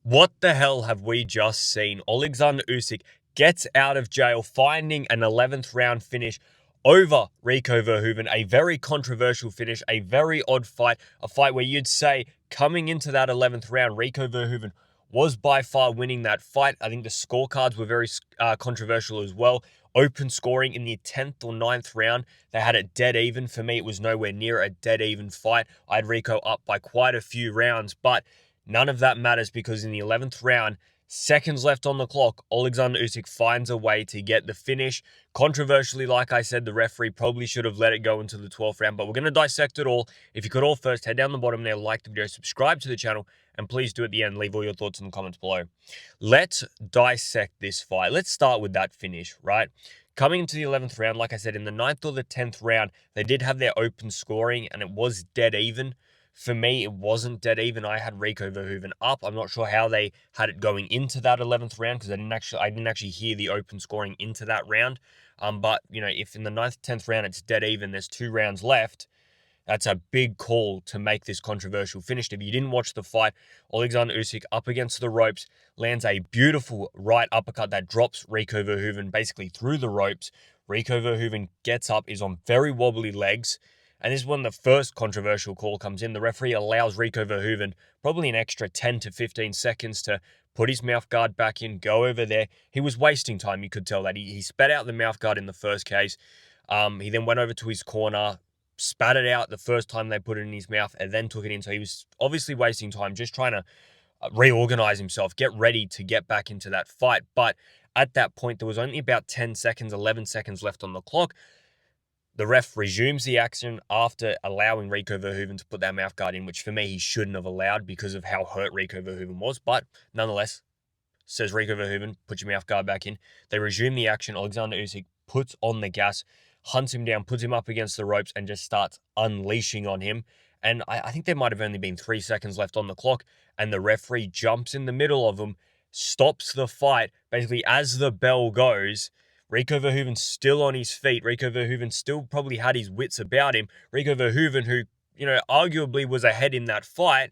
What the hell have we just seen? Oleksandr Usyk gets out of jail, finding an 11th round finish over Rico Verheoeven. A very controversial finish, a very odd fight, a fight where you'd say coming into that 11th round, Rico Verheoeven was by far winning that fight. I think the scorecards were very controversial as well. Open scoring in the 10th or 9th round. They had it dead even. For me, it was nowhere near a dead even fight. I had Rico up by quite a few rounds, but none of that matters because in the 11th round, seconds left on the clock, Oleksandr Usyk finds a way to get the finish. Controversially, like I said, the referee probably should have let it go into the 12th round, but we're going to dissect it all. If you could all first, head down the bottom there, like the video, subscribe to the channel, and please do at the end, leave all your thoughts in the comments below. Let's dissect this fight. Let's start with that finish, right? Coming into the 11th round, like I said, in the 9th or the 10th round, they did have their open scoring, and it was dead even. For me, it wasn't dead even. I had Rico Verheoeven up. I'm not sure how they had it going into that 11th round because I didn't actually hear the open scoring into that round. But you know, if in the 9th, 10th round it's dead even, there's 2 rounds left. That's a big call to make this controversial finish. If you didn't watch the fight, Oleksandr Usyk up against the ropes, lands a beautiful right uppercut that drops Rico Verheoeven basically through the ropes. Rico Verheoeven gets up, is on very wobbly legs, and this is when the first controversial call comes in. The referee allows Rico Verheoeven probably an extra 10 to 15 seconds to put his mouth guard back in, go over there. He was wasting time, you could tell that. He spat out the mouth guard in the first case. He then went over to his corner, spat it out the first time they put it in his mouth, and then took it in. So he was obviously wasting time, just trying to reorganize himself, get ready to get back into that fight. But at that point, there was only about 10 seconds, 11 seconds left on the clock. The ref resumes the action after allowing Rico Verheoeven to put that mouth guard in, which for me he shouldn't have allowed because of how hurt Rico Verheoeven was. But nonetheless, says Rico Verheoeven, put your mouth guard back in. They resume the action. Oleksandr Usyk puts on the gas, hunts him down, puts him up against the ropes, and just starts unleashing on him. And I think there might have only been 3 seconds left on the clock, and the referee jumps in the middle of them, stops the fight. Basically, as the bell goes, Rico Verheoven's still on his feet. Rico Verheoven still probably had his wits about him. Rico Verheoven, who, arguably was ahead in that fight,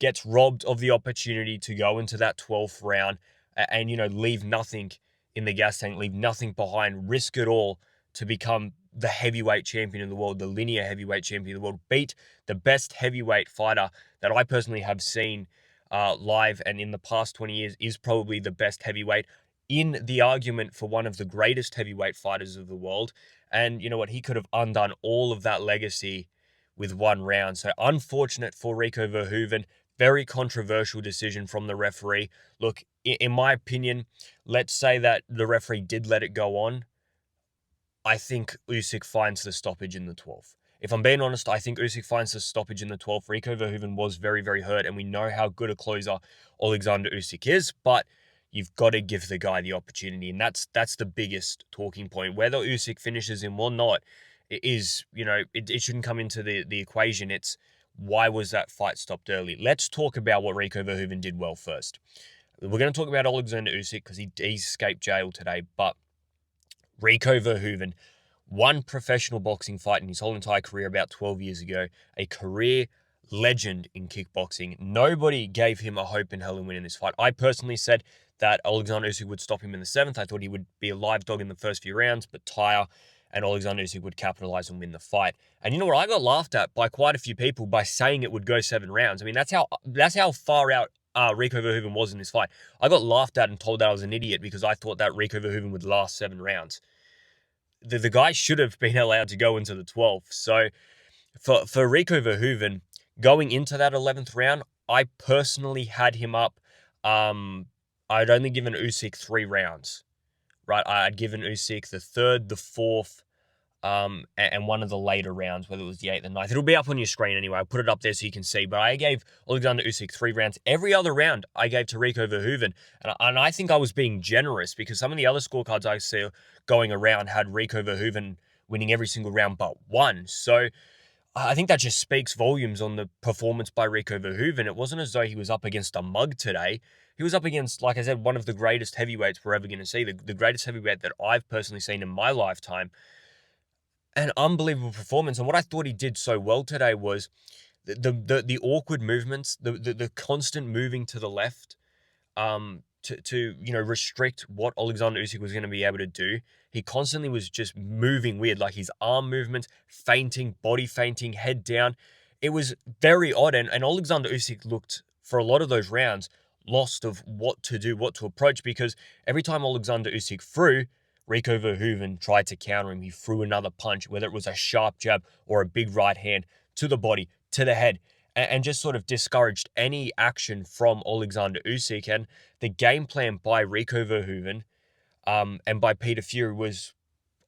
gets robbed of the opportunity to go into that 12th round and, leave nothing in the gas tank, leave nothing behind, risk it all to become the heavyweight champion of the world, the linear heavyweight champion of the world, beat the best heavyweight fighter that I personally have seen live and in the past 20 years is probably the best heavyweight in the argument for one of the greatest heavyweight fighters of the world. And you know what? He could have undone all of that legacy with 1 round. So unfortunate for Rico Verheoven. Very controversial decision from the referee. Look, in my opinion, let's say that the referee did let it go on. I think Usyk finds the stoppage in the 12th. If I'm being honest, I think Usyk finds the stoppage in the 12th. Rico Verheoven was very, very hurt, and we know how good a closer Oleksandr Usyk is, but you've got to give the guy the opportunity, and that's the biggest talking point. Whether Usyk finishes him or not, it shouldn't come into the equation. It's why was that fight stopped early? Let's talk about what Rico Verheoven did well first. We're going to talk about Oleksandr Usyk because he escaped jail today, but Rico Verheoven won professional boxing fight in his whole entire career about 12 years ago, a career legend in kickboxing. Nobody gave him a hope in hell in winning this fight. I personally said that Oleksandr Usyk would stop him in the 7th. I thought he would be a live dog in the first few rounds, but tire, and Oleksandr Usyk would capitalize and win the fight. And you know what? I got laughed at by quite a few people by saying it would go 7 rounds. I mean, that's how far out Rico Verheoven was in this fight. I got laughed at and told that I was an idiot because I thought that Rico Verheoven would last 7 rounds. The guy should have been allowed to go into the 12th. So for Rico Verheoven, going into that 11th round, I personally had him up. I'd only given Usyk 3 rounds, right? I'd given Usyk the 3rd, the 4th, and one of the later rounds, whether it was the 8th and 9th. It'll be up on your screen anyway. I'll put it up there so you can see. But I gave Oleksandr Usyk 3 rounds. Every other round I gave to Rico Verheoven. And I think I was being generous because some of the other scorecards I see going around had Rico Verheoven winning every single round but 1. So I think that just speaks volumes on the performance by Rico Verheoven. It wasn't as though he was up against a mug today. He was up against, like I said, one of the greatest heavyweights we're ever going to see, the greatest heavyweight that I've personally seen in my lifetime. An unbelievable performance. And what I thought he did so well today was the awkward movements, the constant moving to the left, to restrict what Oleksandr Usyk was going to be able to do. He constantly was just moving weird, like his arm movements, feinting, body feinting, head down. It was very odd, and Oleksandr Usyk looked, for a lot of those rounds, lost of what to do, what to approach, because every time Oleksandr Usyk threw, Rico Verhoeven tried to counter him. He threw another punch, whether it was a sharp jab or a big right hand to the body, to the head, and just sort of discouraged any action from Oleksandr Usyk. And the game plan by Rico Verhoeven and by Peter Fury was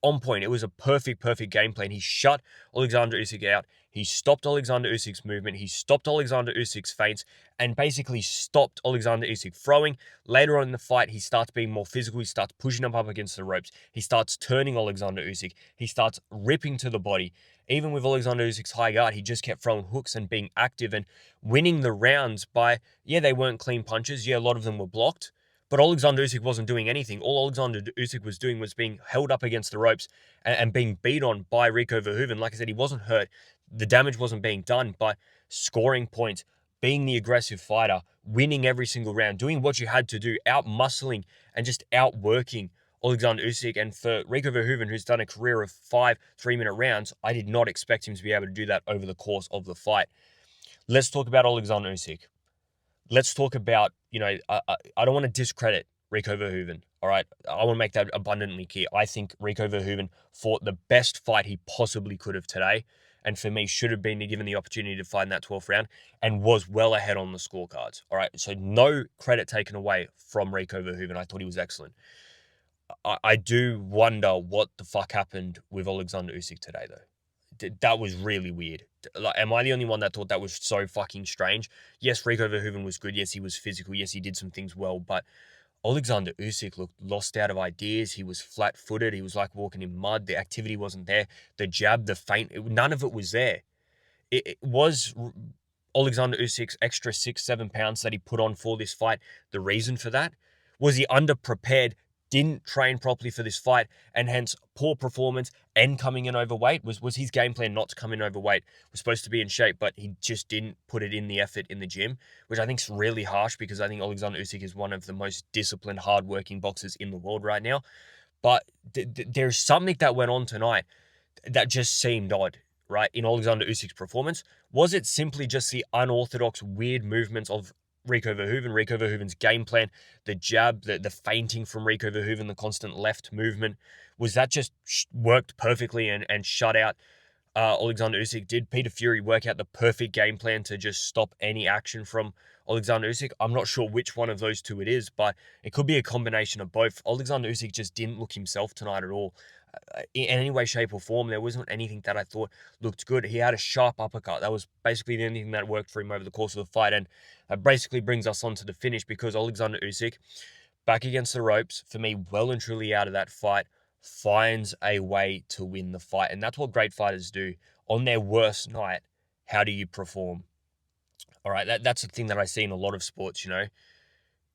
on point. It was a perfect game plan. He shut Oleksandr Usyk out. He stopped Oleksandr Usyk's movement. He stopped Oleksandr Usyk's feints and basically stopped Oleksandr Usyk throwing. Later on in the fight, he starts being more physical. He starts pushing him up against the ropes. He starts turning Oleksandr Usyk. He starts ripping to the body. Even with Oleksandr Usyk's high guard, he just kept throwing hooks and being active and winning the rounds by, they weren't clean punches. Yeah, a lot of them were blocked. But Oleksandr Usyk wasn't doing anything. All Oleksandr Usyk was doing was being held up against the ropes and being beat on by Rico Verhoeven. Like I said, he wasn't hurt. The damage wasn't being done, but scoring points, being the aggressive fighter, winning every single round, doing what you had to do, out-muscling and just outworking Oleksandr Usyk. And for Rico Verhoeven, who's done a career of 5 3-minute rounds, I did not expect him to be able to do that over the course of the fight. Let's talk about Oleksandr Usyk. Let's talk about, I don't want to discredit Rico Verhoeven, all right? I want to make that abundantly clear. I think Rico Verhoeven fought the best fight he possibly could have today, and for me, should have been given the opportunity to fight in that 12th round, and was well ahead on the scorecards, all right? So no credit taken away from Rico Verhoeven. I thought he was excellent. I do wonder what the fuck happened with Oleksandr Usyk today, though. That was really weird. Like, am I the only one that thought that was so fucking strange? Yes, Rico Verhoeven was good. Yes, he was physical. Yes, he did some things well. But Oleksandr Usyk looked lost out of ideas. He was flat-footed. He was like walking in mud. The activity wasn't there. The jab, the feint, none of it was there. It was Oleksandr Usyk's extra 6-7 pounds that he put on for this fight the reason for that? Was he underprepared, didn't train properly for this fight, and hence poor performance and coming in overweight? Was his game plan not to come in overweight? Was supposed to be in shape, but he just didn't put it in the effort in the gym, which I think is really harsh, because I think Oleksandr Usyk is one of the most disciplined, hardworking boxers in the world right now. But there's something that went on tonight that just seemed odd, right, in Oleksandr Usyk's performance. Was it simply just the unorthodox, weird movements of Rico Verhoeven's game plan, the jab, the feinting from Rico Verhoeven, the constant left movement? Was that just worked perfectly and shut out Oleksandr Usyk? Did Peter Fury work out the perfect game plan to just stop any action from Oleksandr Usyk? I'm not sure which one of those two it is, but it could be a combination of both. Oleksandr Usyk just didn't look himself tonight at all. In any way, shape, or form. There wasn't anything that I thought looked good. He had a sharp uppercut. That was basically the only thing that worked for him over the course of the fight. And that basically brings us on to the finish, because Oleksandr Usyk, back against the ropes, for me, well and truly out of that fight, finds a way to win the fight. And that's what great fighters do. On their worst night, how do you perform? All right, that's the thing that I see in a lot of sports,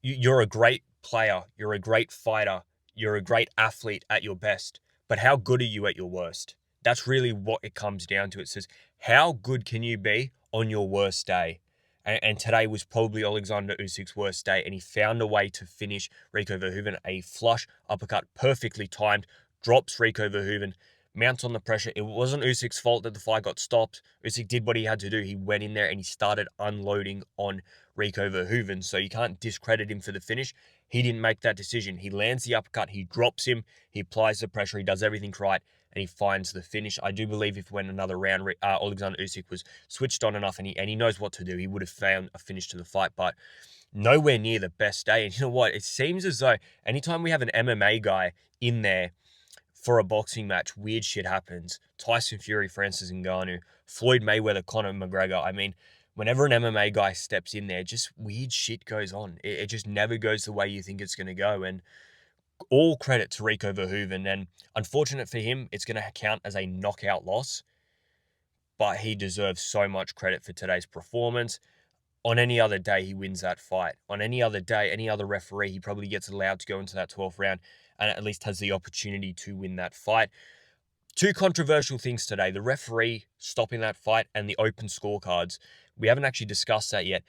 You're a great player. You're a great fighter. You're a great athlete at your best. But how good are you at your worst? That's really what it comes down to. It says, how good can you be on your worst day? And today was probably Oleksandr Usyk's worst day, and he found a way to finish Rico Verhoeven. A flush uppercut, perfectly timed, drops Rico Verhoeven, mounts on the pressure. It wasn't Usyk's fault that the fight got stopped. Usyk did what he had to do. He went in there and he started unloading on Rico Verhoeven. So you can't discredit him for the finish. He didn't make that decision. He lands the uppercut, he drops him, he applies the pressure, he does everything right, and he finds the finish. I do believe if when another round, Oleksandr Usyk was switched on enough and he knows what to do, he would have found a finish to the fight, but nowhere near the best day. And you know what? It seems as though anytime we have an MMA guy in there for a boxing match, weird shit happens. Tyson Fury, Francis Ngannou, Floyd Mayweather, Conor McGregor. I mean, whenever an MMA guy steps in there, just weird shit goes on. It just never goes the way you think it's going to go. And all credit to Rico Verhoeven. And unfortunate for him, it's going to count as a knockout loss. But he deserves so much credit for today's performance. On any other day, he wins that fight. On any other day, any other referee, he probably gets allowed to go into that 12th round and at least has the opportunity to win that fight. Two controversial things today: the referee stopping that fight and the open scorecards. We haven't actually discussed that yet.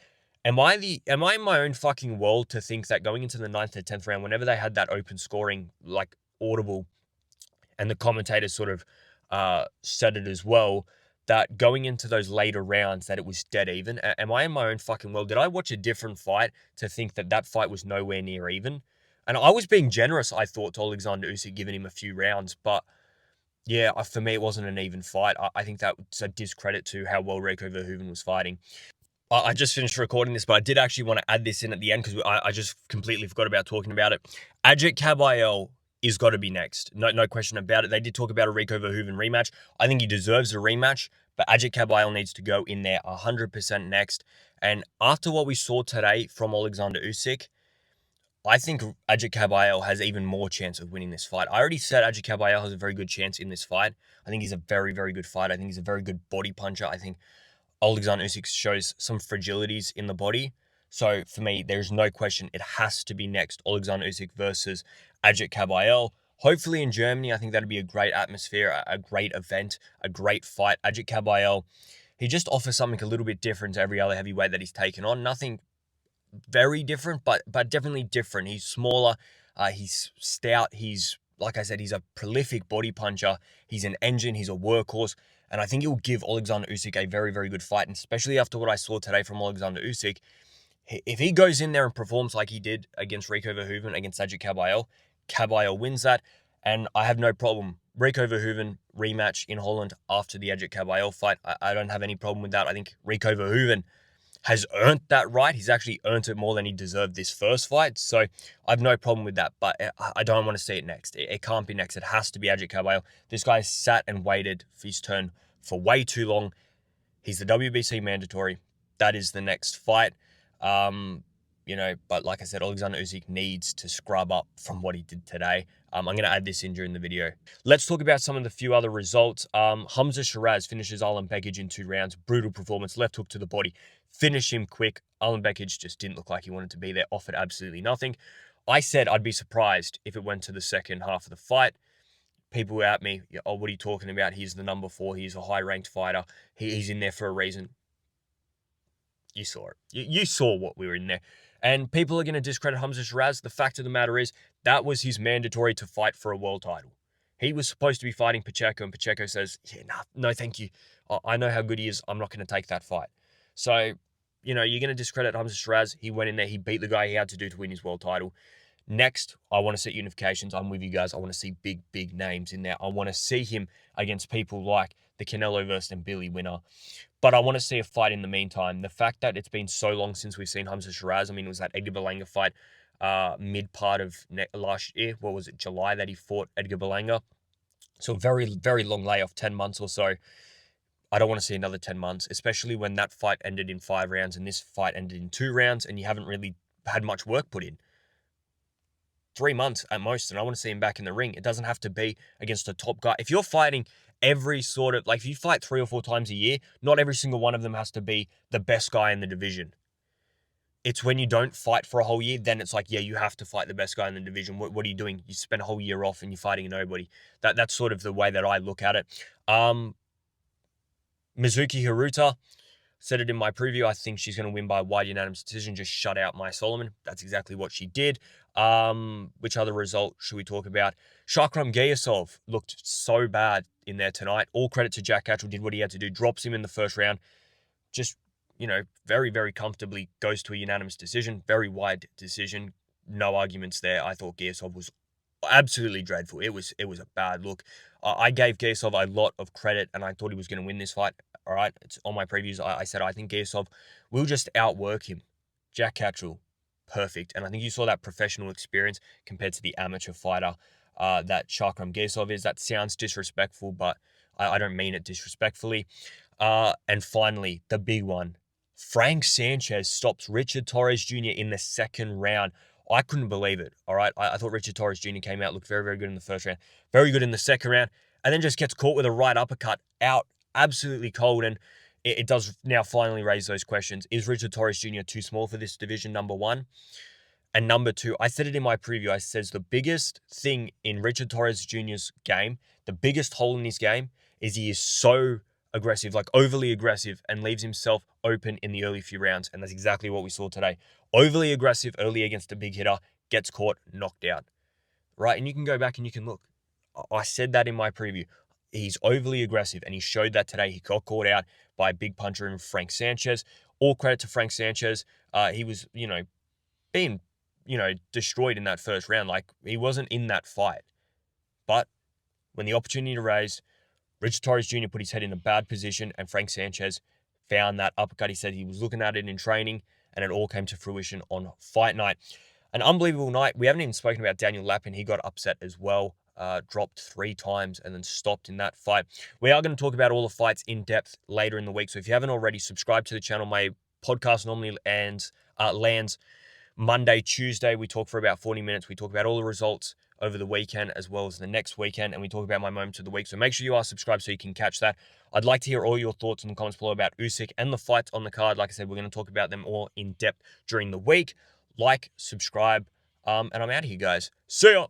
Am I in my own fucking world to think that going into the ninth to 10th round, whenever they had that open scoring, like audible, and the commentators sort of said it as well, that going into those later rounds that it was dead even? Am I in my own fucking world? Did I watch a different fight to think that that fight was nowhere near even? And I was being generous, I thought, to Oleksandr Usyk, giving him a few rounds, but yeah, for me, it wasn't an even fight. I think that's a discredit to how well Rico Verhoeven was fighting. I just finished recording this, but I did actually want to add this in at the end because I just completely forgot about talking about it. Ajit Kabayel is got to be next. No question about it. They did talk about a Rico Verhoeven rematch. I think he deserves a rematch, but Ajit Kabayel needs to go in there 100% next. And after what we saw today from Oleksandr Usyk, I think Ajit Kabayel has even more chance of winning this fight. I already said Ajit Kabayel has a very good chance in this fight. I think he's a very, very good fighter. I think he's a very good body puncher. I think Oleksandr Usyk shows some fragilities in the body. So for me, there's no question it has to be next. Oleksandr Usyk versus Ajit Kabayel. Hopefully in Germany, I think that'd be a great atmosphere, a great event, a great fight. Ajit Kabayel, he just offers something a little bit different to every other heavyweight that he's taken on. Nothing very different, but definitely different. He's smaller, he's stout, he's, like I said, he's a prolific body puncher, he's an engine, he's a workhorse, and I think it will give Oleksandr Usyk a very, very good fight, and especially after what I saw today from Oleksandr Usyk, if he goes in there and performs like he did against Rico Verhoeven, against Ajit Kabayel, Kabayel wins that, and I have no problem. Rico Verhoeven rematch in Holland after the Ajit Kabayel fight, I don't have any problem with that. I think Rico Verhoeven has earned that right. He's actually earned it more than he deserved this first fight. So I have no problem with that, but I don't want to see it next. It can't be next. It has to be Ajit Kabayel. This guy sat and waited for his turn for way too long. He's the WBC mandatory. That is the next fight. But like I said, Oleksandr Usyk needs to scrub up from what he did today. I'm going to add this in during the video. Let's talk about some of the few other results. Hamza Shiraz finishes Alen Bekic in 2 rounds. Brutal performance, left hook to the body. Finish him quick. Alen Bekic just didn't look like he wanted to be there. Offered absolutely nothing. I said I'd be surprised if it went to the second half of the fight. People were at me, oh, what are you talking about? He's the number 4. He's a high-ranked fighter. He's in there for a reason. You saw it. You saw what we were in there. And people are going to discredit Hamza Shiraz. The fact of the matter is, that was his mandatory to fight for a world title. He was supposed to be fighting Pacheco, and Pacheco says, yeah, no, thank you. I know how good he is. I'm not going to take that fight. So, you're going to discredit Hamza Shiraz. He went in there. He beat the guy he had to do to win his world title. Next, I want to see unifications. I'm with you guys. I want to see big, big names in there. I want to see him against people like the Canelo versus Billy winner. But I want to see a fight in the meantime. The fact that it's been so long since we've seen Hamza Shiraz. I mean, it was that Edgar Berlanga fight mid part of last year. What was it, July, that he fought Edgar Berlanga? So very, very long layoff, 10 months or so. I don't want to see another 10 months, especially when that fight ended in 5 rounds and this fight ended in 2 rounds and you haven't really had much work put in. 3 months at most, and I want to see him back in the ring. It doesn't have to be against a top guy. If you're fighting every sort of, like if you fight 3 or 4 times a year, not every single one of them has to be the best guy in the division. It's when you don't fight for a whole year, then it's like, yeah, you have to fight the best guy in the division. What are you doing? You spend a whole year off and you're fighting nobody. That's sort of the way that I look at it. Mizuki Haruta, said it in my preview. I think she's going to win by a wide unanimous decision. Just shut out Maya Solomon. That's exactly what she did. Which other result should we talk about? Shakram Gayasov looked so bad in there tonight. All credit to Jack Catchell. Did what he had to do. Drops him in the first round. Just, very, very comfortably goes to a unanimous decision. Very wide decision. No arguments there. I thought Gayasov was absolutely dreadful. It was a bad look. I gave Gayasov a lot of credit, and I thought he was going to win this fight. All right, it's on my previews. I said I think Gayasov will just outwork him. Jack Catchell, perfect. And I think you saw that professional experience compared to the amateur fighter that Shakram Gayasov is. That sounds disrespectful, but I don't mean it disrespectfully. And finally, the big one. Frank Sanchez stops Richard Torres Jr. in the second round. I couldn't believe it, all right? I thought Richard Torres Jr. came out, looked very, very good in the first round, very good in the second round, and then just gets caught with a right uppercut out, absolutely cold, and it does now finally raise those questions. Is Richard Torres Jr. too small for this division, number 1? And number 2, I said it in my preview, I says the biggest thing in Richard Torres Jr.'s game, the biggest hole in his game, is he is so aggressive, like overly aggressive, and leaves himself open in the early few rounds. And that's exactly what we saw today. Overly aggressive early against a big hitter, gets caught, knocked out. Right? And you can go back and you can look. I said that in my preview. He's overly aggressive, and he showed that today. He got caught out by a big puncher in Frank Sanchez. All credit to Frank Sanchez. He was, being, destroyed in that first round. Like, he wasn't in that fight. But when the opportunity arose, Richard Torres Jr. put his head in a bad position, and Frank Sanchez found that uppercut. He said he was looking at it in training, and it all came to fruition on fight night. An unbelievable night. We haven't even spoken about Daniel Lappin. He got upset as well, dropped 3 times and then stopped in that fight. We are going to talk about all the fights in depth later in the week. So if you haven't already, subscribe to the channel. My podcast normally lands Monday, Tuesday. We talk for about 40 minutes. We talk about all the results over the weekend as well as the next weekend, and we talk about my moments of the week. So make sure you are subscribed so you can catch that. I'd like to hear all your thoughts in the comments below about Usyk and the fights on the card. Like I said, we're going to talk about them all in depth during the week. Like, subscribe, and I'm out of here, guys. See ya!